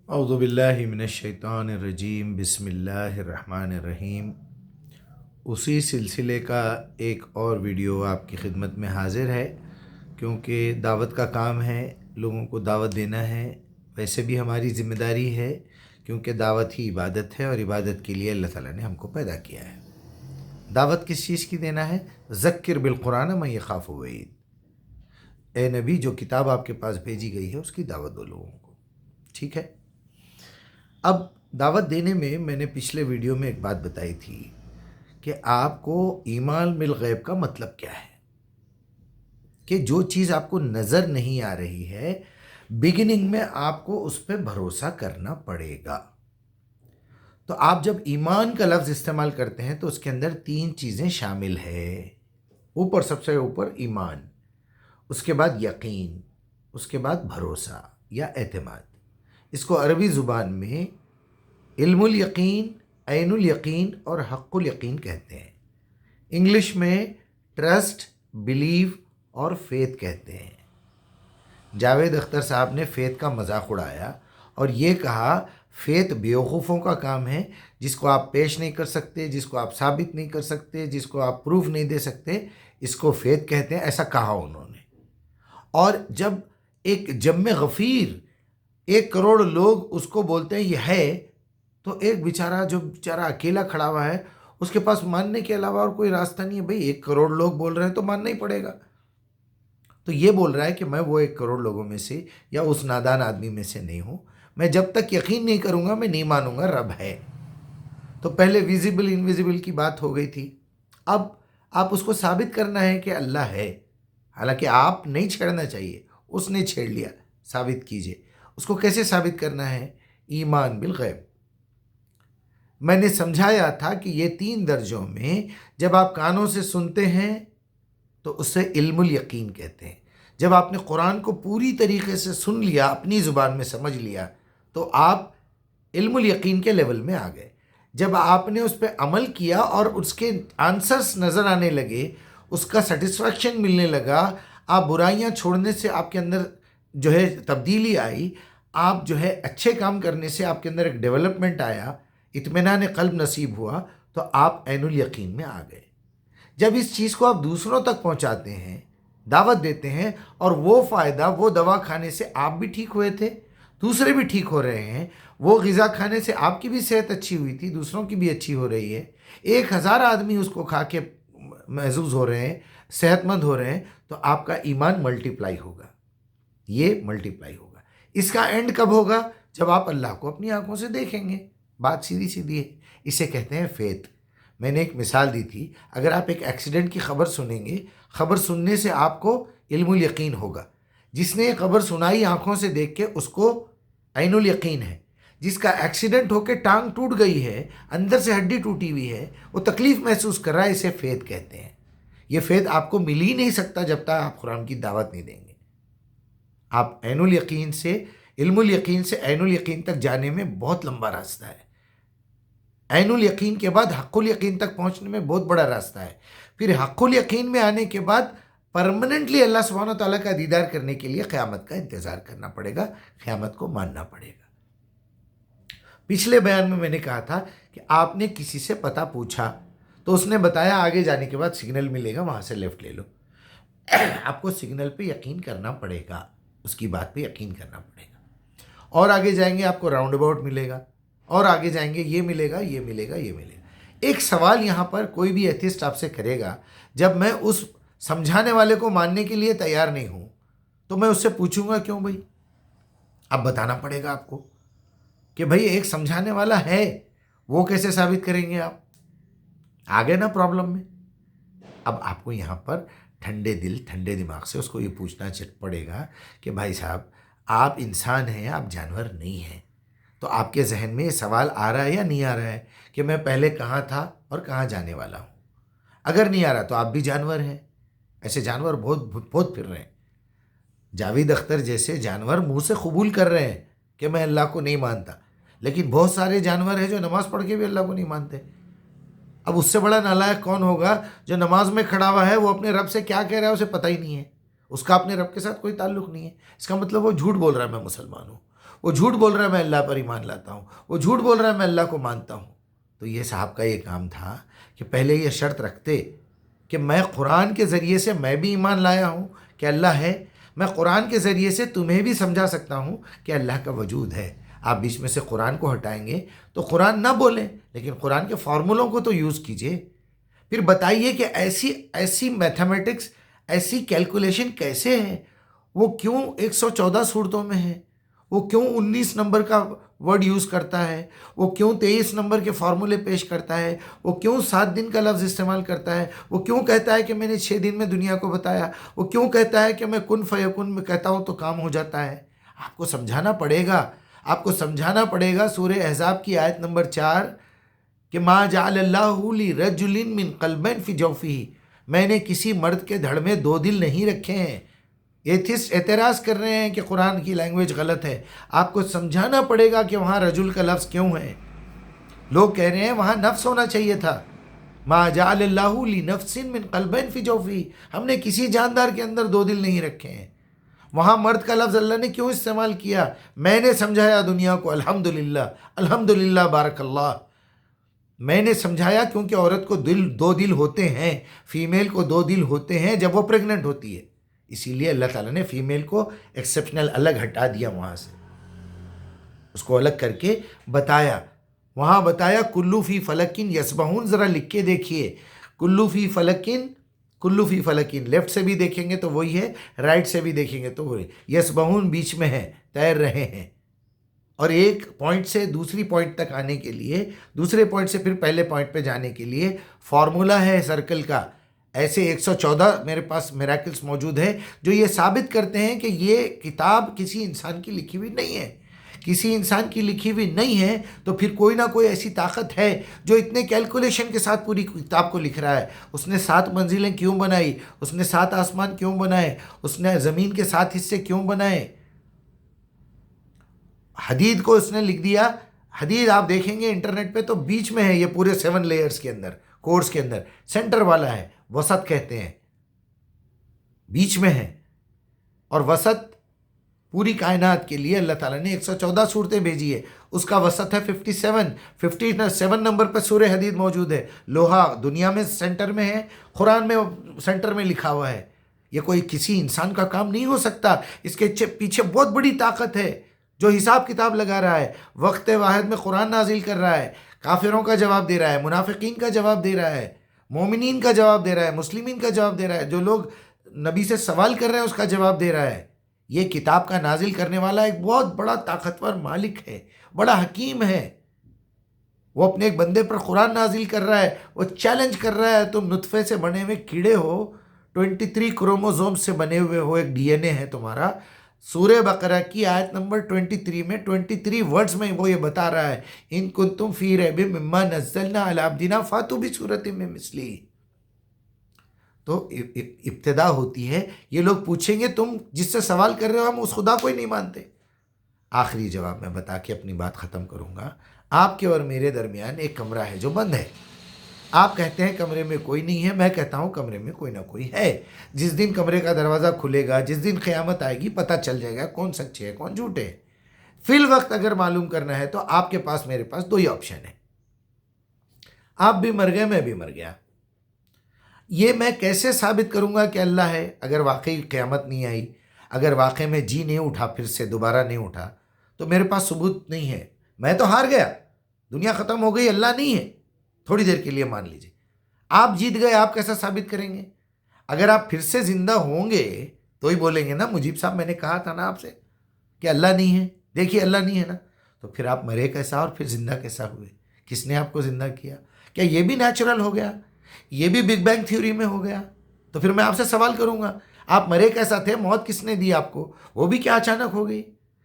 اعوذ باللہ من الشیطان الرجیم، بسم اللہ الرحمن الرحیم۔ اسی سلسلے کا ایک اور ویڈیو آپ کی خدمت میں حاضر ہے، کیونکہ دعوت کا کام ہے، لوگوں کو دعوت دینا ہے۔ ویسے بھی ہماری ذمہ داری ہے، کیونکہ دعوت ہی عبادت ہے، اور عبادت کے لیے اللہ تعالیٰ نے ہم کو پیدا کیا ہے۔ دعوت کس چیز کی دینا ہے؟ ذکر بالقرآن من یخاف وعید۔ اے نبی، جو کتاب آپ کے پاس بھیجی گئی ہے اس کی دعوت دو لوگوں کو، ٹھیک ہے؟ اب دعوت دینے میں نے پچھلے ویڈیو میں ایک بات بتائی تھی کہ آپ کو ایمان بالغیب کا مطلب کیا ہے، کہ جو چیز آپ کو نظر نہیں آ رہی ہے، بگننگ میں آپ کو اس پہ بھروسہ کرنا پڑے گا۔ تو آپ جب ایمان کا لفظ استعمال کرتے ہیں تو اس کے اندر 3 چیزیں شامل ہے۔ سب سے اوپر ایمان، اس کے بعد یقین، اس کے بعد بھروسہ یا اعتماد۔ اس کو عربی زبان میں علم الیقین، عین الیقین اور حق الیقین کہتے ہیں۔ انگلش میں ٹرسٹ، بلیو اور فیتھ کہتے ہیں۔ جاوید اختر صاحب نے فیتھ کا مذاق اڑایا اور یہ کہا فیتھ بیوقوفوں کا کام ہے، جس کو آپ پیش نہیں کر سکتے، جس کو آپ ثابت نہیں کر سکتے، جس کو آپ پروف نہیں دے سکتے، اس کو فیتھ کہتے ہیں، ایسا کہا انہوں نے۔ اور جب ایک جم غفیر 1 کروڑ لوگ اس کو بولتے ہیں یہ ہے، تو ایک جو بیچارہ اکیلا کھڑا ہوا ہے، اس کے پاس ماننے کے علاوہ اور کوئی راستہ نہیں ہے۔ بھئی 1 کروڑ لوگ بول رہے ہیں تو ماننا ہی پڑے گا۔ تو یہ بول رہا ہے کہ میں وہ 1 کروڑ لوگوں میں سے یا اس نادان آدمی میں سے نہیں ہوں، میں جب تک یقین نہیں کروں گا میں نہیں مانوں گا رب ہے۔ تو پہلے ویزیبل انویزیبل کی بات ہو گئی تھی، اب آپ اس کو ثابت کرنا ہے کہ اللہ ہے، حالانکہ آپ نہیں چھیڑنا چاہیے، اس نے چھیڑ لیا، ثابت کیجئے۔ اس کو کیسے ثابت کرنا ہے؟ ایمان بالغیب۔ میں نے سمجھایا تھا کہ یہ 3 درجوں میں جب آپ کانوں سے سنتے ہیں تو اسے علم الیقین کہتے ہیں۔ جب آپ نے قرآن کو پوری طریقے سے سن لیا، اپنی زبان میں سمجھ لیا، تو آپ علم الیقین کے لیول میں آ گئے۔ جب آپ نے اس پہ عمل کیا اور اس کے آنسرز نظر آنے لگے، اس کا سیٹسفیکشن ملنے لگا، آپ برائیاں چھوڑنے سے آپ کے اندر تبدیلی آئی، آپ اچھے کام کرنے سے آپ کے اندر ایک ڈیولپمنٹ آیا، اطمینان قلب نصیب ہوا، تو آپ عین الیقین میں آ گئے۔ جب اس چیز کو آپ دوسروں تک پہنچاتے ہیں، دعوت دیتے ہیں، اور وہ فائدہ، وہ دوا کھانے سے آپ بھی ٹھیک ہوئے تھے، دوسرے بھی ٹھیک ہو رہے ہیں، وہ غذا کھانے سے آپ کی بھی صحت اچھی ہوئی تھی، دوسروں کی بھی اچھی ہو رہی ہے، 1000 آدمی اس کو کھا کے محظوظ ہو رہے ہیں، صحت مند ہو رہے ہیں، تو آپ کا ایمان ملٹیپلائی ہوگا، یہ ملٹیپلائی ہوگا۔ اس کا اینڈ کب ہوگا؟ جب آپ اللہ کو اپنی آنکھوں سے دیکھیں گے۔ بات سیدھی سیدھی ہے، اسے کہتے ہیں فیتھ۔ میں نے ایک مثال دی تھی، اگر آپ ایک ایکسیڈنٹ کی خبر سنیں گے، خبر سننے سے آپ کو علم الیقین ہوگا۔ جس نے یہ خبر سنائی آنکھوں سے دیکھ کے، اس کو عین الیقین ہے۔ جس کا ایکسیڈنٹ ہو کے ٹانگ ٹوٹ گئی ہے، اندر سے ہڈی ٹوٹی ہوئی ہے، وہ تکلیف محسوس کر رہا ہے، اسے فیتھ کہتے ہیں۔ یہ فیتھ آپ کو مل ہی نہیں سکتا جب تک آپ قرآن کی دعوت نہیں دیں گے۔ آپ عین الیقین سے، علم الیقین سے عین الیقین تک جانے میں بہت لمبا راستہ ہے۔ عین الیقین کے بعد حق الیقین تک پہنچنے میں بہت بڑا راستہ ہے۔ پھر حق الیقین میں آنے کے بعد پرماننٹلی اللہ سبحانہ و تعالیٰ کا دیدار کرنے کے لیے قیامت کا انتظار کرنا پڑے گا، قیامت کو ماننا پڑے گا۔ پچھلے بیان میں نے کہا تھا کہ آپ نے کسی سے پتہ پوچھا تو اس نے بتایا آگے جانے کے بعد سگنل ملے گا، وہاں سے لیفٹ لے لو۔ آپ کو سگنل پہ یقین کرنا پڑے گا، اس کی بات پہ یقین کرنا پڑے گا، اور آگے جائیں گے آپ کو راؤنڈ اباؤٹ ملے گا، اور آگے جائیں گے یہ ملے گا، یہ ملے گا، یہ ملے گا۔ ایک سوال یہاں پر کوئی بھی ایتھسٹ آپ سے کرے گا، جب میں اس سمجھانے والے کو ماننے کے لیے تیار نہیں ہوں تو میں اس سے پوچھوں گا کیوں بھائی؟ اب بتانا پڑے گا آپ کو کہ بھائی ایک سمجھانے والا ہے، وہ کیسے ثابت کریں گے آپ؟ آگے نا پرابلم میں۔ اب آپ کو یہاں پر ٹھنڈے دل ٹھنڈے دماغ سے اس کو یہ پوچھنا پڑے گا کہ بھائی صاحب، آپ انسان ہیں، آپ جانور نہیں ہیں، تو آپ کے ذہن میں یہ سوال آ رہا ہے یا نہیں آ رہا ہے کہ میں پہلے کہاں تھا اور کہاں جانے والا ہوں؟ اگر نہیں آ رہا تو آپ بھی جانور ہیں، ایسے جانور بہت بہت پھر رہے ہیں۔ جاوید اختر جیسے جانور منہ سے قبول کر رہے ہیں کہ میں اللہ کو نہیں مانتا، لیکن بہت سارے جانور ہیں جو نماز پڑھ کے بھی اللہ کو نہیں مانتے۔ اب اس سے بڑا نالائق کون ہوگا جو نماز میں کھڑا ہوا ہے، وہ اپنے رب سے کیا کہہ رہا ہے اسے پتہ ہی نہیں ہے، اس کا اپنے رب کے ساتھ کوئی تعلق نہیں ہے، اس کا مطلب وہ جھوٹ بول رہا ہے میں مسلمان ہوں۔ وہ جھوٹ بول رہا ہے میں اللہ پر ایمان لاتا ہوں، وہ جھوٹ بول رہا ہے میں اللہ کو مانتا ہوں۔ تو یہ صاحب کا یہ کام تھا کہ پہلے یہ شرط رکھتے کہ میں قرآن کے ذریعے سے میں بھی ایمان لایا ہوں کہ اللہ ہے، میں قرآن کے ذریعے سے تمہیں بھی سمجھا سکتا ہوں کہ اللہ کا وجود ہے۔ آپ بیچ میں سے قرآن کو ہٹائیں گے تو قرآن نہ بولیں، لیکن قرآن کے فارمولوں کو تو یوز کیجئے۔ پھر بتائیے کہ ایسی میتھمیٹکس، ایسی کیلکولیشن کیسے ہے؟ وہ کیوں 114 صورتوں میں ہے؟ وہ کیوں 19 نمبر کا ورڈ یوز کرتا ہے؟ وہ کیوں 23 نمبر کے فارمولے پیش کرتا ہے؟ وہ کیوں 7 دن کا لفظ استعمال کرتا ہے؟ وہ کیوں کہتا ہے کہ میں نے 6 دن میں دنیا کو بتایا؟ وہ کیوں کہتا ہے کہ میں کن فیکن میں کہتا ہوں تو کام ہو جاتا ہے؟ آپ کو سمجھانا پڑے گا، آپ کو سمجھانا پڑے گا۔ سورہ احزاب کی آیت نمبر 4 کہ ما جعل اللہ لرجل من قلبین فی جوفہ، میں نے کسی مرد کے دھڑ میں 2 دل نہیں رکھے ہیں۔ ایتھسٹ اعتراض کر رہے ہیں کہ قرآن کی لینگویج غلط ہے، آپ کو سمجھانا پڑے گا کہ وہاں رجل کا لفظ کیوں ہے۔ لوگ کہہ رہے ہیں وہاں نفس ہونا چاہیے تھا، ما جعل اللہ لنفس من قلبین فی جوفہ، ہم نے کسی جاندار کے اندر 2 دل نہیں رکھے ہیں۔ وہاں مرد کا لفظ اللہ نے کیوں استعمال کیا؟ میں نے سمجھایا دنیا کو، الحمدللہ الحمدللہ بارک اللہ، میں نے سمجھایا کیونکہ عورت کو 2 دل ہوتے ہیں، فیمیل کو 2 دل ہوتے ہیں جب وہ پریگننٹ ہوتی ہے، اسی لیے اللہ تعالیٰ نے فیمیل کو ایکسیپشنل الگ ہٹا دیا، وہاں سے اس کو الگ کر کے بتایا۔ وہاں بتایا کلو فی فلکن یسبحون، ذرا لکھ کے دیکھیے، کلو فی فلکن، کلو فی فلکن، لیفٹ سے بھی دیکھیں گے تو وہی ہے، رائٹ سے بھی دیکھیں گے تو وہی، یسبحون بیچ میں ہے، تیر رہے ہیں۔ اور ایک پوائنٹ سے دوسری پوائنٹ تک آنے کے لیے، دوسرے پوائنٹ سے پھر پہلے پوائنٹ پہ جانے کے لیے فارمولا ہے سرکل کا۔ ایسے 114 میرے پاس میراکلز موجود ہیں جو یہ ثابت کرتے ہیں کہ یہ کتاب کسی انسان کی لکھی ہوئی نہیں ہے، کسی انسان کی لکھی ہوئی نہیں ہے، تو پھر کوئی نہ کوئی ایسی طاقت ہے جو اتنے کیلکولیشن کے ساتھ پوری کتاب کو لکھ رہا ہے۔ اس نے 7 منزلیں کیوں بنائی؟ اس نے 7 آسمان کیوں بنائے؟ اس نے زمین کے 7 حصے کیوں بنائے؟ حدید کو اس نے لکھ دیا، حدید آپ دیکھیں گے انٹرنیٹ پہ تو بیچ میں ہے، یہ پورے 7 لیئرز کے اندر، کورس کے اندر سینٹر والا ہے، وسط کہتے ہیں، بیچ میں ہے۔ اور وسط پوری کائنات کے لیے اللہ تعالیٰ نے 114 صورتیں بھیجی ہے، اس کا وسط ہے 57 نمبر پہ سورہ حدید موجود ہے۔ لوہا دنیا میں سینٹر میں ہے، قرآن میں سینٹر میں لکھا ہوا ہے۔ یہ کوئی کسی انسان کا کام نہیں ہو سکتا، اس کے پیچھے بہت بڑی طاقت ہے جو حساب کتاب لگا رہا ہے، وقت واحد میں قرآن نازل کر رہا ہے، کافروں کا جواب دے رہا ہے، منافقین کا جواب دے رہا ہے، مومنین کا جواب دے رہا ہے، مسلمین کا جواب دے رہا ہے، جو لوگ نبی سے سوال کر رہے ہیں اس کا جواب دے رہا ہے۔ یہ کتاب کا نازل کرنے والا ایک بہت بڑا طاقتور مالک ہے، بڑا حکیم ہے۔ وہ اپنے ایک بندے پر قرآن نازل کر رہا ہے، وہ چیلنج کر رہا ہے، تم نطفے سے بنے ہوئے کیڑے ہو، 23 کروموزوم سے بنے ہوئے ہو، ایک ڈی این اے ہے تمہارا۔ سورہ بقرہ کی آیت نمبر 23 میں 23 ورڈز میں وہ یہ بتا رہا ہے، ان کنتم فی ریب مما نزلنا علی عبدنا فاتوا بسورۃ من مثلہ۔ تو ابتدا ہوتی ہے، یہ لوگ پوچھیں گے تم جس سے سوال کر رہے ہو ہم اس خدا کو ہی نہیں مانتے۔ آخری جواب میں بتا کے اپنی بات ختم کروں گا۔ آپ کے اور میرے درمیان ایک کمرہ ہے جو بند ہے، آپ کہتے ہیں کمرے میں کوئی نہیں ہے، میں کہتا ہوں کمرے میں کوئی نہ کوئی ہے۔ جس دن کمرے کا دروازہ کھلے گا، جس دن قیامت آئے گی، پتہ چل جائے گا کون سچے ہے کون جھوٹے ہے۔ فی الوقت اگر معلوم کرنا ہے تو آپ کے پاس میرے پاس 2 ہی آپشن ہے، آپ بھی مر گئے میں بھی مر گیا۔ یہ میں کیسے ثابت کروں گا کہ اللہ ہے؟ اگر واقعی قیامت نہیں آئی، اگر واقعی میں جی نہیں اٹھا، پھر سے دوبارہ نہیں اٹھا، تو میرے پاس ثبوت نہیں ہے، میں تو ہار گیا، دنیا ختم ہو گئی، اللہ نہیں ہے، تھوڑی دیر کے لیے مان لیجئے۔ آپ جیت گئے، آپ کیسا ثابت کریں گے؟ اگر آپ پھر سے زندہ ہوں گے تو ہی بولیں گے نا مجیب صاحب میں نے کہا تھا نا آپ سے کہ اللہ نہیں ہے، دیکھیے اللہ نہیں ہے نا، تو پھر آپ مرے کیسا اور پھر زندہ کیسا ہوئے؟ کس نے آپ کو زندہ کیا؟ کیا یہ بھی نیچرل ہو گیا؟ یہ بھی بگ بینگ تھیوری میں ہو گیا؟ تو پھر میں آپ سے سوال کروں گا، آپ مرے کیسا تھے؟ موت کس نے دی آپ کو؟ وہ بھی کیا اچانک ہو گئی؟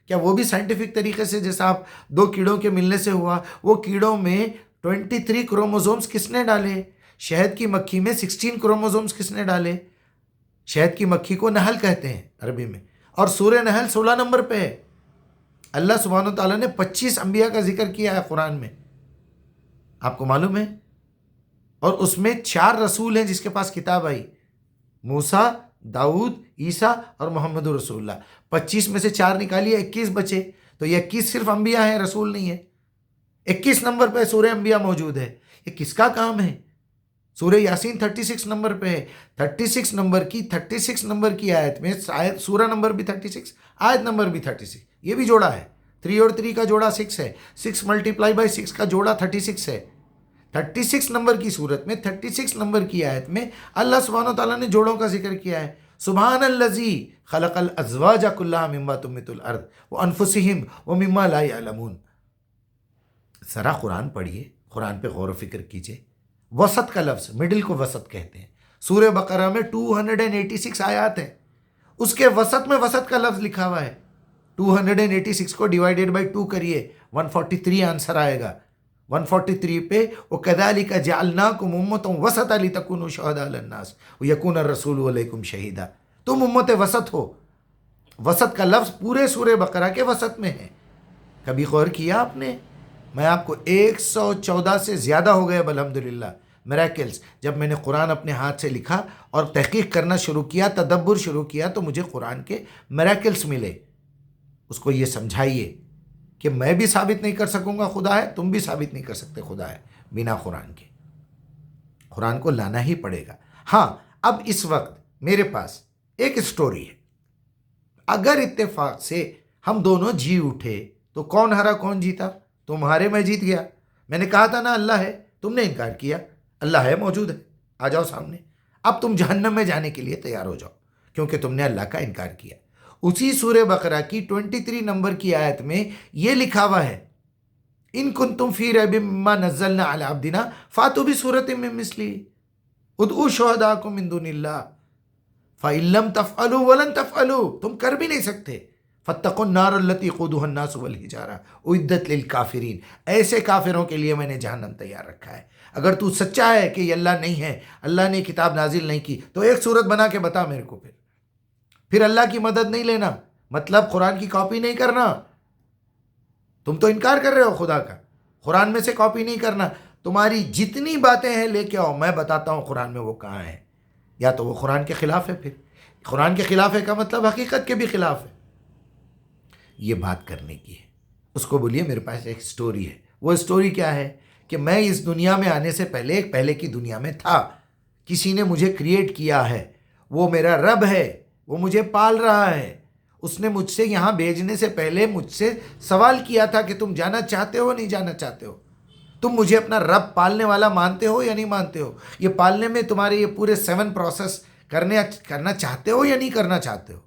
کیا وہ بھی سائنٹیفک طریقے سے جیسا آپ 2 کیڑوں کے ملنے سے ہوا؟ وہ کیڑوں میں 23 کروموزومز کس نے ڈالے؟ شہد کی مکھی میں 16 کروموزومز کس نے ڈالے؟ شہد کی مکھی کو نحل کہتے ہیں عربی میں، اور سورہ نحل 16 نمبر پہ ہے۔ اللہ سبحانہ وتعالیٰ نے 25 انبیاء کا ذکر کیا ہے قرآن میں، آپ کو معلوم ہے؟ اور اس میں 4 رسول ہیں جس کے پاس کتاب آئی، موسیٰ، داؤد، عیسیٰ اور محمد رسول اللہ۔ 25 میں سے 4 نکالیے، 21 بچے۔ تو یہ 21 صرف انبیاء ہیں، رسول نہیں ہے۔ 21 نمبر پہ سورہ انبیاء موجود ہے، یہ کس کا کام ہے؟ سورہ یاسین 36 نمبر پہ ہے، 36 نمبر کی آیت میں سورہ نمبر بھی 36، آیت نمبر بھی 36، یہ بھی جوڑا ہے۔ 3 اور 3 کا جوڑا 6 ہے، 6 ملٹیپلائی بائی 6 کا جوڑا 36 ہے۔ 36 نمبر کی صورت میں 36 نمبر کی آیت میں اللہ سبحانہ وتعالیٰ نے جوڑوں کا ذکر کیا ہے۔ سبحان الذی خلق الازواج کلھا مما تنبت الارض وانفسہم ومما لا یعلمون۔ ذرا قرآن پڑھیے، قرآن پہ غور و فکر کیجئے۔ وسط کا لفظ، مڈل کو وسط کہتے ہیں۔ سورہ بقرہ میں 286 آیات ہیں، اس کے وسط میں وسط کا لفظ لکھا ہوا ہے۔ 286 کو ڈیوائیڈیڈ بائی 2 کریے، 143 آنسر آئے گا۔ 143 پہ وَكَذَلِكَ جَعَلْنَاكُمْ أُمَّةً وَسَطًا لِتَكُونُوا شُهَدَاءَ عَلَى النَّاسِ وَيَكُونَ الرَّسُولُ عَلَيْكُمْ شَهِيدًا۔ تم امت وسط ہو۔ وسط کا لفظ پورے سورہ بقرہ کے وسط میں ہے۔ کبھی غور کیا آپ نے؟ میں آپ کو 114 سے زیادہ ہو گئے اب الحمدللہ میریکلز۔ جب میں نے قرآن اپنے ہاتھ سے لکھا اور تحقیق کرنا شروع کیا، تدبر شروع کیا، تو مجھے قرآن کے میریکلز ملے۔ اس کو یہ سمجھائیے کہ میں بھی ثابت نہیں کر سکوں گا خدا ہے، تم بھی ثابت نہیں کر سکتے خدا ہے بنا قرآن کے۔ قرآن کو لانا ہی پڑے گا۔ ہاں، اب اس وقت میرے پاس ایک سٹوری ہے۔ اگر اتفاق سے ہم دونوں جی اٹھے تو کون ہرا کون جیتا؟ تم ہارے، میں جیت گیا۔ میں نے کہا تھا نا اللہ ہے، تم نے انکار کیا۔ اللہ ہے، موجود ہے، آ جاؤ سامنے۔ اب تم جہنم میں جانے کے لیے تیار ہو جاؤ کیونکہ تم نے اللہ کا انکار کیا۔ اسی سورہ بقرہ کی 23 نمبر کی آیت میں یہ لکھا ہوا ہے، ان کنتم فی ریب مما نزلنا علی عبدنا فاتوا بسورۃ من مثلہ ادعوا شہداءکم من دون اللہ فإن لم تفعلوا ولن تفعلوا، تم کر بھی نہیں سکتے۔ فاتقوا النار التي قودها الناس والحجارة اعدت للکافرین، ایسے کافروں کے لیے میں نے جہنم تیار رکھا ہے۔ اگر تو سچا ہے کہ یہ اللہ نہیں ہے، اللہ نے کتاب نازل نہیں کی، تو ایک صورت بنا کے بتا میرے کو۔ پھر اللہ کی مدد نہیں لینا، مطلب قرآن کی کاپی نہیں کرنا۔ تم تو انکار کر رہے ہو خدا کا، قرآن میں سے کاپی نہیں کرنا۔ تمہاری جتنی باتیں ہیں لے کے آؤ، میں بتاتا ہوں قرآن میں وہ کہاں ہے۔ یا تو وہ قرآن کے خلاف ہے، پھر قرآن کے خلاف ہے کا مطلب حقیقت کے بھی خلاف ہے۔ یہ بات کرنے کی ہے، اس کو بولیے میرے پاس ایک سٹوری ہے۔ وہ سٹوری کیا ہے کہ میں اس دنیا میں آنے سے پہلے ایک پہلے کی دنیا میں تھا، کسی نے مجھے کریٹ کیا ہے، وہ میرا رب ہے، وہ مجھے پال رہا ہے۔ اس نے مجھ سے یہاں بھیجنے سے پہلے مجھ سے سوال کیا تھا کہ تم جانا چاہتے ہو نہیں جانا چاہتے ہو؟ تم مجھے اپنا رب پالنے والا مانتے ہو یا نہیں مانتے ہو؟ یہ پالنے میں تمہارے یہ پورے 7 پروسیس کرنا چاہتے ہو یا نہیں کرنا چاہتے ہو؟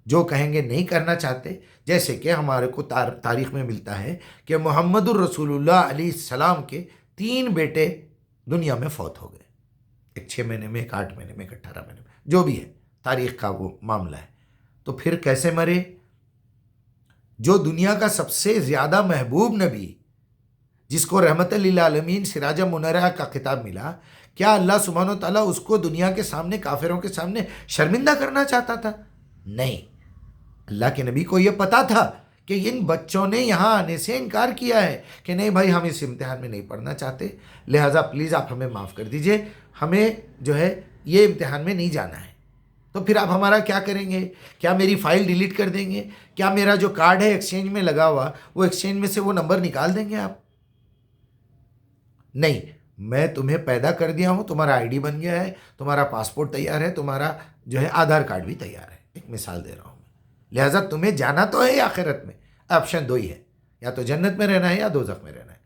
جو کہیں گے نہیں کرنا چاہتے، جیسے کہ ہمارے کو تاریخ میں ملتا ہے کہ محمد الرسول اللہ علیہ السلام کے 3 بیٹے دنیا میں فوت ہو گئے، ایک 6 مہینے میں، ایک 8 مہینے میں، ایک 18 مہینے میں، جو بھی ہے تاریخ کا وہ معاملہ ہے۔ تو پھر کیسے مرے؟ جو دنیا کا سب سے زیادہ محبوب نبی، جس کو رحمت للعالمین سراج منیرہ کا خطاب ملا، کیا اللہ سبحانہ و تعالیٰ اس کو دنیا کے سامنے، کافروں کے سامنے شرمندہ کرنا چاہتا تھا؟ نہیں، اللہ کے نبی کو یہ پتا تھا کہ ان بچوں نے یہاں آنے سے انکار کیا ہے کہ نہیں بھائی ہم اس امتحان میں نہیں پڑھنا چاہتے، لہٰذا پلیز آپ ہمیں معاف کر دیجئے، ہمیں جو ہے یہ امتحان میں نہیں جانا ہے۔ تو پھر آپ ہمارا کیا کریں گے؟ کیا میری فائل ڈیلیٹ کر دیں گے؟ کیا میرا جو کارڈ ہے ایکسچینج میں لگا ہوا، وہ ایکسچینج میں سے وہ نمبر نکال دیں گے آپ؟ نہیں، میں تمہیں پیدا کر دیا ہوں، تمہارا آئی ڈی بن گیا ہے، تمہارا پاسپورٹ تیار ہے، تمہارا جو ہے آدھار کارڈ بھی تیار ہے، ایک مثال دے رہا ہوں میں۔ لہٰذا تمہیں جانا تو ہے آخرت میں، آپشن 2 ہی ہے، یا تو جنت میں رہنا ہے یا دوزخ میں رہنا ہے۔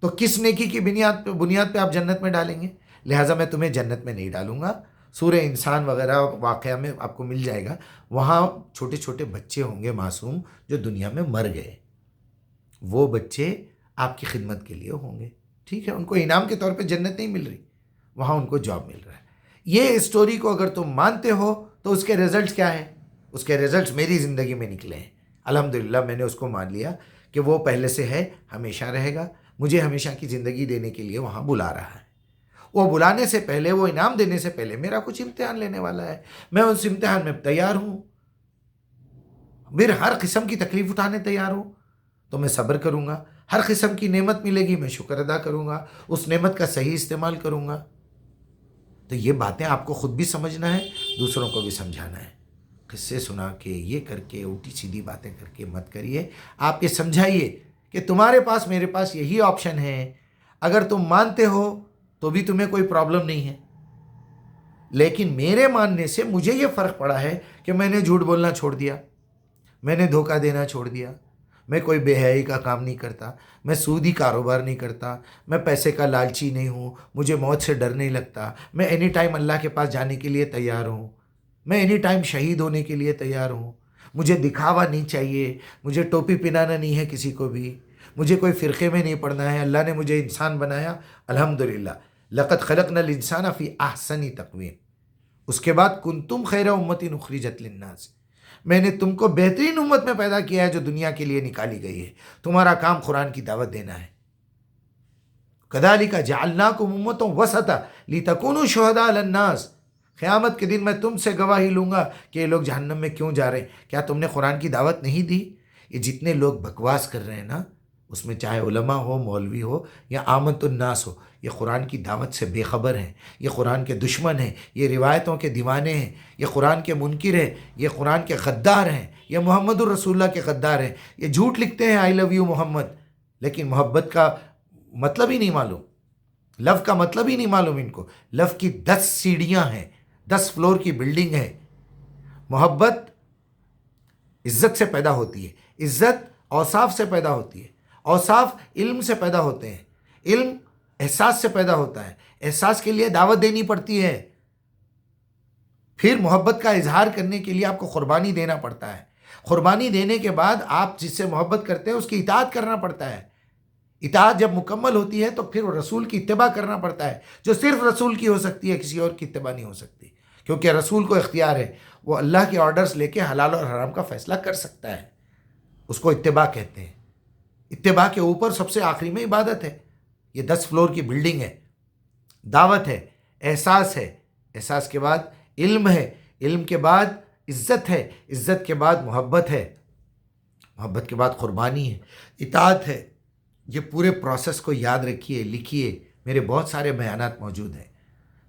تو کس نیکی کی بنیاد پہ آپ جنت میں ڈالیں گے؟ لہٰذا میں تمہیں جنت میں نہیں ڈالوں گا۔ سورہ انسان وغیرہ واقعہ میں آپ کو مل جائے گا، وہاں چھوٹے چھوٹے بچے ہوں گے معصوم جو دنیا میں مر گئے، وہ بچے آپ کی خدمت کے لیے ہوں گے، ٹھیک ہے؟ ان کو انعام کے طور پہ جنت نہیں مل رہی، وہاں ان کو جاب مل رہا ہے۔ یہ اسٹوری کو اگر تم مانتے ہو تو اس کے ریزلٹس کیا ہیں؟ اس کے ریزلٹس میری زندگی میں نکلے ہیں الحمدللہ۔ میں نے اس کو مان لیا کہ وہ پہلے سے ہے، ہمیشہ رہے گا، مجھے ہمیشہ کی زندگی دینے کے لیے وہاں بلا رہا ہے۔ وہ بلانے سے پہلے، وہ انعام دینے سے پہلے میرا کچھ امتحان لینے والا ہے، میں اس امتحان میں تیار ہوں، پھر ہر قسم کی تکلیف اٹھانے تیار ہوں، تو میں صبر کروں گا۔ ہر قسم کی نعمت ملے گی، میں شکر ادا کروں گا، اس نعمت کا صحیح استعمال کروں گا۔ تو یہ باتیں آپ کو خود بھی سمجھنا ہے، دوسروں کو بھی سمجھانا ہے۔ قصے سنا کے یہ کر کے الٹی سیدھی باتیں کر کے مت کریے. آپ یہ سمجھائیے کہ تمہارے پاس میرے پاس یہی آپشن ہے. اگر تم مانتے ہو تو بھی تمہیں کوئی پرابلم نہیں ہے، لیکن میرے ماننے سے مجھے یہ فرق پڑا ہے کہ میں نے جھوٹ بولنا چھوڑ دیا، میں نے دھوکہ دینا چھوڑ دیا، میں کوئی بے حیائی کا کام نہیں کرتا، میں سودی کاروبار نہیں کرتا، میں پیسے کا لالچی نہیں ہوں، مجھے موت سے ڈر نہیں لگتا، میں اینی ٹائم اللہ کے پاس جانے کے لیے تیار ہوں، میں اینی ٹائم شہید ہونے کے لیے تیار ہوں. مجھے دکھاوا نہیں چاہیے، مجھے ٹوپی پہنانا نہیں ہے کسی کو بھی، مجھے کوئی فرقے میں نہیں پڑنا ہے. اللہ نے مجھے انسان بنایا الحمدللہ، لقد خلقنا الانسان فی احسن تقویم. اس کے بعد کنتم خیر امت اخرجت للناس، میں نے تم کو بہترین امت میں پیدا کیا ہے جو دنیا کے لیے نکالی گئی ہے. تمہارا کام قرآن کی دعوت دینا ہے. کذالک جعلناکم امۃ وسطا لتکونوا شہداء علی الناس. قیامت کے دن میں تم سے گواہی لوں گا کہ یہ لوگ جہنم میں کیوں جا رہے ہیں. کیا تم نے قرآن کی دعوت نہیں دی؟ یہ جتنے لوگ بکواس کر رہے ہیں نا، اس میں چاہے علماء ہو، مولوی ہو یا عامت الناس ہو، یہ قرآن کی دعوت سے بے خبر ہیں، یہ قرآن کے دشمن ہیں، یہ روایتوں کے دیوانے ہیں، یہ قرآن کے منکر ہیں، یہ قرآن کے غدار ہیں، یہ محمد الرسول اللہ کے غدار ہیں. یہ جھوٹ لکھتے ہیں آئی لو یو محمد، لیکن محبت کا مطلب ہی نہیں معلوم، لو کا مطلب ہی نہیں معلوم ان کو. لو کی 10 سیڑھیاں ہیں، 10 فلور کی بلڈنگ ہے. محبت عزت سے پیدا ہوتی ہے، عزت اوصاف سے پیدا ہوتی ہے، اوصاف علم سے پیدا ہوتے ہیں، علم احساس سے پیدا ہوتا ہے، احساس کے لیے دعوت دینی پڑتی ہے، پھر محبت کا اظہار کرنے کے لیے آپ کو قربانی دینا پڑتا ہے. قربانی دینے کے بعد آپ جس سے محبت کرتے ہیں اس کی اطاعت کرنا پڑتا ہے. اطاعت جب مکمل ہوتی ہے تو پھر رسول کی اتباع کرنا پڑتا ہے، جو صرف رسول کی ہو سکتی ہے، کسی اور کی اتباع نہیں ہو سکتی. کیونکہ رسول کو اختیار ہے، وہ اللہ کے آرڈرز لے کے حلال اور حرام کا فیصلہ کر سکتا ہے. اس کو اتباع کہتے ہیں. اتباع کے اوپر سب سے آخری میں عبادت ہے. یہ 10 فلور کی بلڈنگ ہے، دعوت ہے، احساس ہے، احساس کے بعد علم ہے، علم کے بعد عزت ہے، عزت کے بعد محبت ہے، محبت کے بعد قربانی ہے، اطاعت ہے. یہ پورے پروسیس کو یاد رکھیے، لکھیے. میرے بہت سارے بیانات موجود ہیں.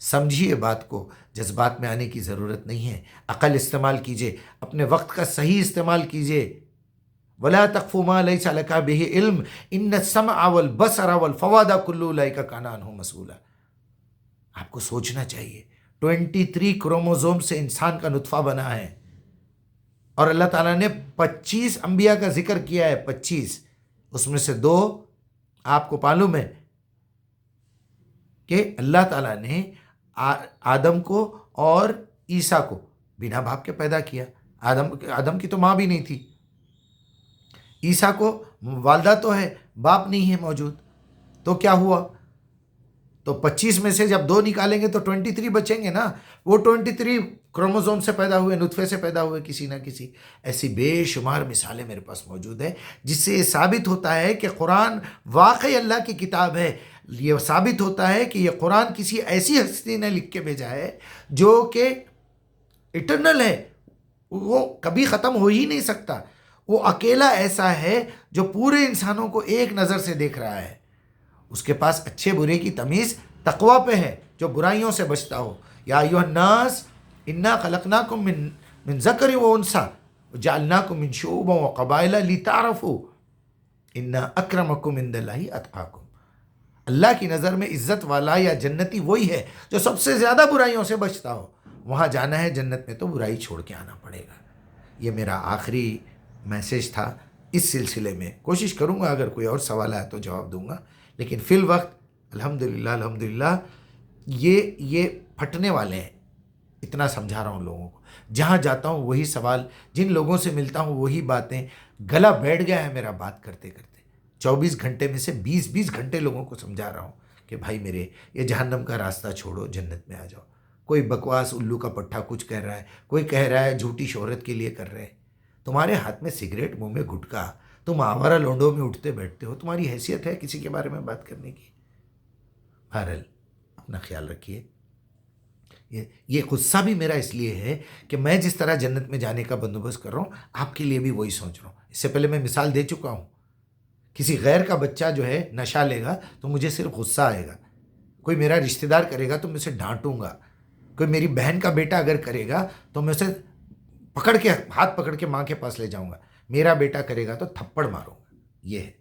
سمجھیے بات کو، جذبات میں آنے کی ضرورت نہیں ہے. عقل استعمال کیجیے، اپنے وقت کا صحیح استعمال کیجیے. وَلَا تَقْفُ مَا لَيْسَ لَكَ بِهِ عِلْمٌ إِنَّ السَّمْعَ وَالْبَصَرَ وَالْفُؤَادَ كُلُّ أُولَٰئِكَ كَانَ عَنْهُ مسئولا. آپ کو سوچنا چاہیے. 23 کروموزوم سے انسان کا نطفہ بنا ہے، اور اللہ تعالیٰ نے 25 انبیاء کا ذکر کیا ہے. 25، اس میں سے 2 آپ کو معلوم ہے کہ اللہ تعالیٰ نے آدم کو اور عیسیٰ کو بنا باپ کے پیدا کیا. آدم کی تو ماں بھی نہیں تھی. عیسیٰ کو والدہ تو ہے، باپ نہیں ہے موجود. تو کیا ہوا؟ تو 25 میں سے جب 2 نکالیں گے تو 23 بچیں گے نا. وہ 23 کروموزوم سے پیدا ہوئے، نطفے سے پیدا ہوئے کسی نہ کسی. ایسی بے شمار مثالیں میرے پاس موجود ہیں جس سے یہ ثابت ہوتا ہے کہ قرآن واقعی اللہ کی کتاب ہے. یہ ثابت ہوتا ہے کہ یہ قرآن کسی ایسی ہستی نے لکھ کے بھیجا ہے جو کہ اٹرنل ہے، وہ کبھی ختم ہو ہی نہیں سکتا. وہ اکیلا ایسا ہے جو پورے انسانوں کو ایک نظر سے دیکھ رہا ہے. اس کے پاس اچھے برے کی تمیز تقوی پہ ہے، جو برائیوں سے بچتا ہو. یا ایھا الناس انا خلقناکم من ذکر و انثی وجعلناکم من شعوب و قبائل لتعارفوا ان اکرمکم عند اللہ اتقاکم. اللہ کی نظر میں عزت والا یا جنتی وہی ہے جو سب سے زیادہ برائیوں سے بچتا ہو. وہاں جانا ہے جنت میں تو برائی چھوڑ کے آنا پڑے گا. یہ میرا آخری میسیج تھا اس سلسلے میں. کوشش کروں گا اگر کوئی اور سوال آیا تو جواب دوں گا، لیکن فی الوقت الحمدللہ یہ پھٹنے والے ہیں. اتنا سمجھا رہا ہوں لوگوں کو. جہاں جاتا ہوں وہی سوال، جن لوگوں سے ملتا ہوں وہی باتیں. گلا بیٹھ گیا ہے میرا بات کرتے کرتے. 24 گھنٹے میں سے 20 گھنٹے لوگوں کو سمجھا رہا ہوں کہ بھائی میرے یہ جہنم کا راستہ چھوڑو، جنت میں آ جاؤ. کوئی بکواس الو کا پٹھا کچھ کہہ رہا ہے، کوئی کہہ رہا ہے جھوٹی شہرت کے لیے کر رہے ہیں. تمہارے ہاتھ میں سگریٹ، منہ میں گٹکا، تم آوارہ لونڈوں میں اٹھتے بیٹھتے ہو. تمہاری حیثیت ہے کسی کے بارے میں بات کرنے کی؟ بہرحال اپنا خیال رکھیے. یہ غصہ بھی میرا اس لیے ہے کہ میں جس طرح جنت میں جانے کا بندوبست کر رہا ہوں آپ کے لیے بھی وہی سوچ رہا ہوں. اس سے پہلے میں مثال دے چکا ہوں. کسی غیر کا بچہ جو ہے نشہ لے گا تو مجھے صرف غصہ آئے گا. کوئی میرا رشتہ دار کرے گا تو میں اسے ڈانٹوں گا. کوئی میری بہن کا بیٹا اگر کرے گا تو میں اسے پکڑ کے ہاتھ پکڑ کے ماں کے پاس لے جاؤں گا، میرا بیٹا کرے گا تو تھپڑ ماروں گا، یہ ہے.